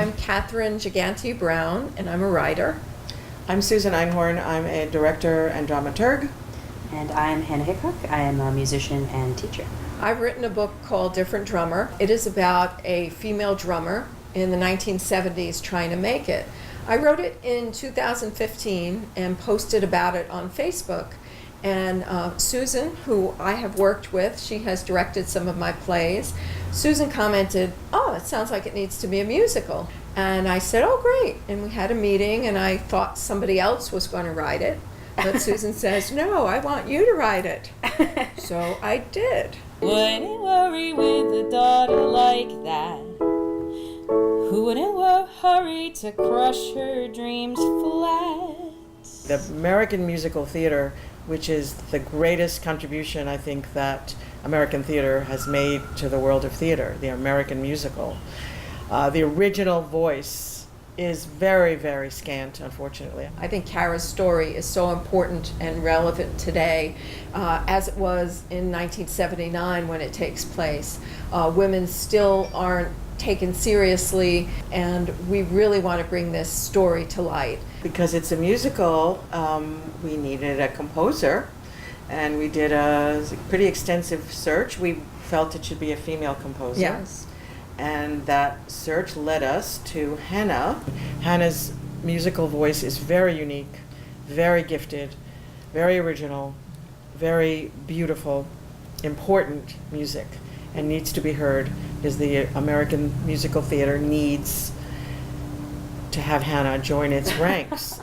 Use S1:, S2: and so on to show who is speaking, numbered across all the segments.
S1: I'm Catherine Gigante-Brown, and I'm a writer.
S2: I'm Susan Einhorn. I'm a director and dramaturg.
S3: And I'm Hannah Hickok. I am a musician and teacher.
S1: I've written a book called Different Drummer. It is about a female drummer in the 1970s trying to make it. I wrote it in 2015 and posted about it on Facebook. And Susan, who I have worked with, she has directed some of my plays. Susan commented, "Oh, it sounds like it needs to be a musical." And I said, "Oh, great." And we had a meeting, and I thought somebody else was going to write it. But Susan says, "No, I want you to write it." So I did.
S4: Wouldn't worry with a daughter like that. Who wouldn't hurry to crush her dreams flat?
S2: The American musical theater, which is the greatest contribution I think that American theater has made to the world of theater, the American musical. The original voice is very, very scant, unfortunately.
S1: I think Kara's story is so important and relevant today as it was in 1979 when it takes place. Women still aren't taken seriously, and we really want to bring this story to light.
S2: Because it's a musical, we needed a composer, and we did a pretty extensive search. We felt it should be a female composer.
S1: Yes.
S2: And that search led us to Hannah. Hannah's musical voice is very unique, very gifted, very original, very beautiful, important music, and needs to be heard because the American musical theater needs to have Hannah join its ranks.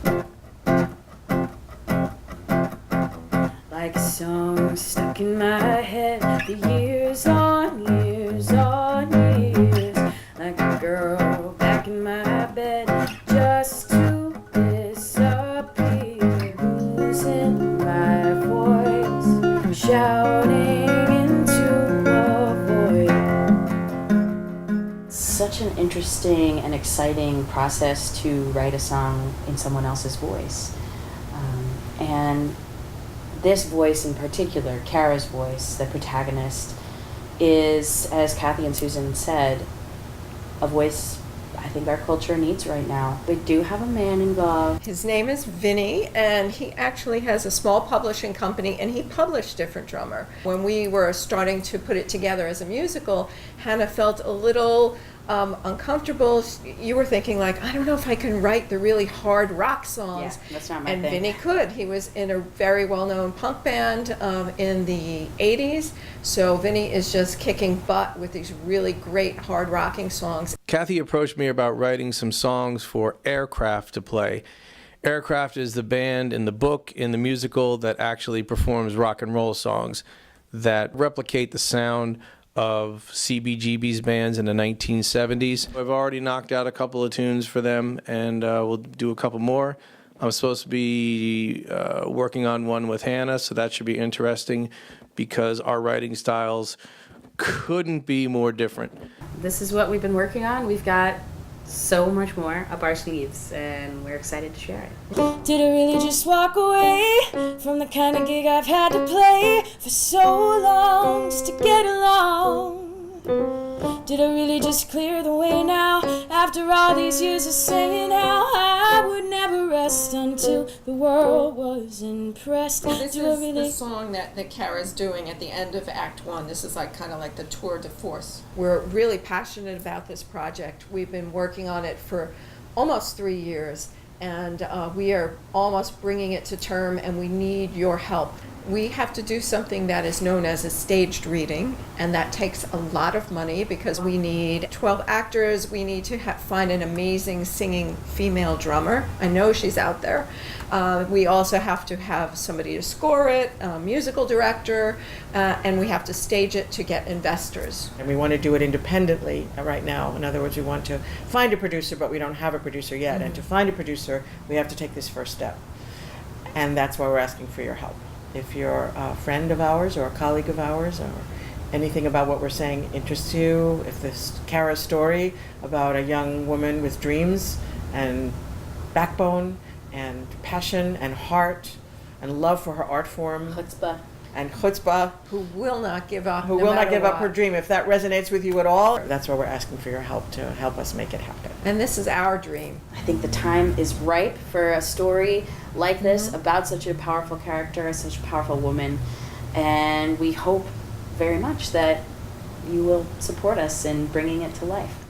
S4: Like a song stuck in my head for years on years on years. Like a girl back in my bed just to disappear. Losing my voice, shouting into a void.
S3: Such an interesting and exciting process to write a song in someone else's voice. And this voice in particular, Kara's voice, the protagonist, is, as Kathy and Susan said, a voice I think our culture needs right now. We do have a man involved.
S1: His name is Vinnie, and he actually has a small publishing company, and he published Different Drummer. When we were starting to put it together as a musical, Hannah felt a little uncomfortable. You were thinking, like, I don't know if I can write the really hard rock songs.
S3: Yeah, that's not my
S1: and
S3: thing.
S1: Vinnie could. He was in a very well-known punk band in the 80s, so Vinnie is just kicking butt with these really great hard rocking songs.
S5: Kathy approached me about writing some songs for Aircraft to play. Aircraft is the band in the book, in the musical, that actually performs rock and roll songs that replicate the sound of CBGB's bands in the 1970s. I've already knocked out a couple of tunes for them, and we'll do a couple more. I'm supposed to be working on one with Hannah, so that should be interesting because our writing styles couldn't be more different.
S3: This is what we've been working on. We've got so much more up our sleeves, and we're excited to share it.
S4: Did I really just walk away from the kind of gig I've had to play for so long just to get along? Did I really just clear the way now after all these years of saying how I would never rest until the world was impressed?
S1: This
S4: Did I
S1: is
S4: really...
S1: the song that Kara's doing at the end of Act 1. This is like kind of like the tour de force. We're really passionate about this project. We've been working on it for almost 3 years, and we are almost bringing it to term, and we need your help. We have to do something that is known as a staged reading, and that takes a lot of money because we need 12 actors. We need to find an amazing singing female drummer. I know she's out there. We also have to have somebody to score it, a musical director, and we have to stage it to get investors.
S2: And we want to do it independently right now. In other words, we want to find a producer, but we don't have a producer yet. And to find a producer, we have to take this first step. And that's why we're asking for your help. If you're a friend of ours or a colleague of ours or anything about what we're saying interests you, if this Kara's story about a young woman with dreams and backbone and passion and heart and love for her art form. Chutzpah.
S1: Who will not give up.
S2: Who will not give up her dream. If that resonates with you at all, that's why we're asking for your help to help us make it happen.
S1: And this is our dream.
S3: I think the time is ripe for a story like this about such a powerful character, such a powerful woman, and we hope very much that you will support us in bringing it to life.